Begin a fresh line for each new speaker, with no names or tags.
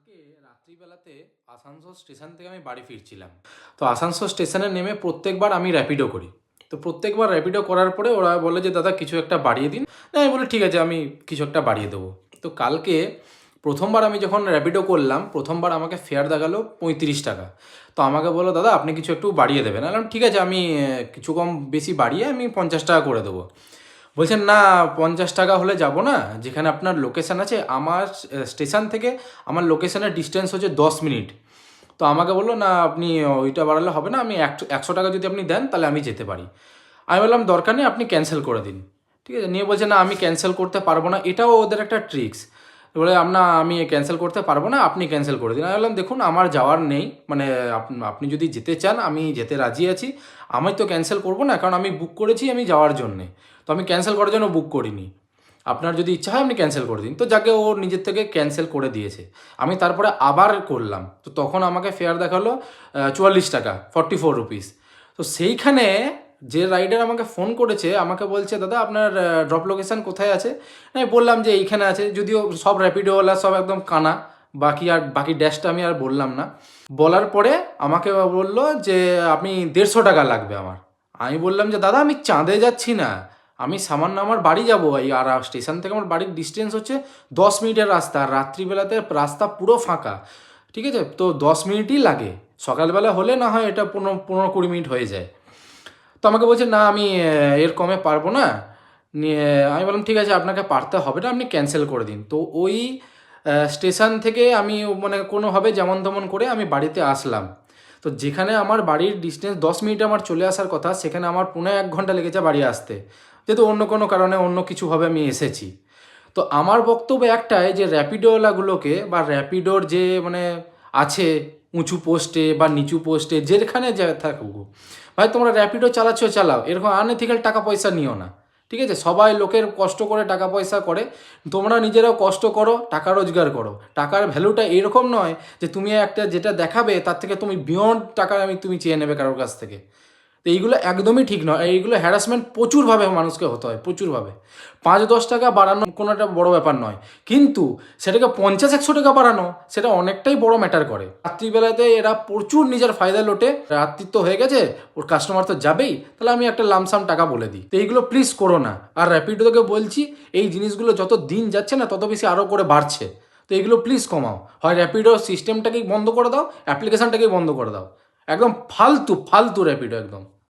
কালকে রাত্রিবেলাতে আসানসোল স্টেশন থেকে আমি বাড়ি ফিরছিলাম। তো আসানসোল স্টেশনে নেমে প্রত্যেকবার আমি র্যাপিডো করি। তো প্রত্যেকবার র্যাপিডো করার পরে ওরা বলে যে দাদা কিছু একটা বাড়িয়ে দিন। না, আমি বলি ঠিক আছে, আমি কিছু একটা বাড়িয়ে দেবো। তো কালকে প্রথমবার আমি যখন র্যাপিডো করলাম, প্রথমবার আমাকে ফেয়ার দেখালো 35 টাকা। তো আমাকে বললো দাদা আপনি কিছু একটু বাড়িয়ে দেবেন। আমি বললাম ঠিক আছে, আমি কিছু কম বেশি বাড়িয়ে আমি 50 টাকা করে দেবো। বলছেন না, 50 টাকা হলে যাব না, যেখানে আপনার লোকেশান আছে আমার স্টেশন থেকে আমার লোকেশানের ডিস্টেন্স হচ্ছে 10 মিনিট। তো আমাকে বললো না আপনি ওইটা বাড়ালে হবে না, আমি 100 টাকা যদি আপনি দেন তাহলে আমি যেতে পারি। আমি বললাম দরকার নেই, আপনি ক্যান্সেল করে দিন। ঠিক আছে, নিয়ে বলছে না আমি ক্যান্সেল করতে পারবো না, এটাও ওদের একটা ট্রিক্স। বলে আমি ক্যান্সেল করতে পারবো না, আপনি ক্যান্সেল করে দিন। আমি বললাম দেখুন আমার যাওয়ার নেই, মানে আপনি যদি যেতে চান আমি যেতে রাজি আছি, আমি তো ক্যান্সেল করবো না, কারণ আমি বুক করেছি আমি যাওয়ার জন্যে। তো আমি ক্যান্সেল করার জন্য বুক করিনি। আপনার যদি ইচ্ছা হয় আপনি ক্যান্সেল করে দিন। তো যাকে ও নিজের থেকে ক্যান্সেল করে দিয়েছে। আমি তারপরে আবার করলাম, তো তখন আমাকে ফেয়ার দেখালো 44 টাকা, 44 রুপিস। তো সেইখানে যে রাইডার আমাকে ফোন করেছে আমাকে বলছে দাদা আপনার ড্রপ লোকেশান কোথায় আছে। আমি বললাম যে এইখানে আছে, যদিও সব র্যাপিডোওয়ালা সব একদম কানা, বাকি ড্যাশটা আমি আর বললাম না। বলার পরে আমাকে বললো যে আপনি 150 টাকা লাগবে আমার। আমি বললাম যে দাদা আমি চাঁদে যাচ্ছি না, আমি সামান্য আমার বাড়ি যাবো, আর স্টেশন থেকে আমার বাড়ির ডিস্টেন্স হচ্ছে 10 মিনিটের রাস্তা, আর রাত্রিবেলাতে রাস্তা পুরো ফাঁকা। ঠিক আছে, তো 10 মিনিটই লাগে, সকালবেলা হলে না হয় এটা 15-20 মিনিট হয়ে যায়। তো আমাকে বলছে না আমি এর কমে পারবো না। নিয়ে আমি বললাম ঠিক আছে আপনাকে পারতে হবে না, আপনি ক্যান্সেল করে দিন। তো ওই স্টেশন থেকে আমি মানে কোনোভাবে যেমন তেমন করে আমি বাড়িতে আসলাম। তো যেখানে আমার বাড়ির ডিস্টেন্স 10 মিনিট আমার চলে আসার কথা, সেখানে আমার 1.5 ঘন্টা লেগেছে বাড়ি আসতে, যেহেতু অন্য কোনো কারণে অন্য কিছুভাবে আমি এসেছি। তো আমার বক্তব্য একটাই যে র্যাপিডোওয়ালাগুলোকে বা র্যাপিডোর যে মানে আছে উঁচু পোস্টে বা নিচু পোস্টে যেখানে যা থাকুক, ভাই তোমরা র্যাপিডো চালাচ্ছ চালাও, এরকম আনএথিক্যাল টাকা পয়সা নিও না। ঠিক আছে, সবাই লোকের কষ্ট করে টাকা পয়সা করে, তোমরা নিজেরাও কষ্ট করো, টাকা রোজগার করো। টাকার ভ্যালুটা এরকম নয় যে তুমি একটা যেটা দেখাবে তার থেকে তুমি বিয়ন্ড টাকা তুমি চেয়ে নেবে কারোর কাছ থেকে। তো এইগুলো একদমই ঠিক নয়, এইগুলো হ্যারাসমেন্ট প্রচুরভাবে মানুষকে হতে হয়, প্রচুরভাবে। 5-10 টাকা বাড়ানো কোনো একটা বড়ো ব্যাপার নয়, কিন্তু সেটাকে 50-100 টাকা বাড়ানো সেটা অনেকটাই বড় ম্যাটার করে। রাত্রিবেলাতে এরা প্রচুর নিজের ফায়দা লোটে, রাত্রি তো হয়ে গেছে, ওর কাস্টমার তো যাবেই, তাহলে আমি একটা লামসাম টাকা বলে দিই। তো এইগুলো প্লিজ করো না। আর র্যাপিডোকে বলছি এই জিনিসগুলো যত দিন যাচ্ছে না তত বেশি আরও করে বাড়ছে। তো এইগুলো প্লিজ কমাও, হয় র্যাপিডো সিস্টেমটাকেই বন্ধ করে দাও, অ্যাপ্লিকেশানটাকেই বন্ধ করে দাও। একদম ফালতু ফালতু র্যাপিডো একদম।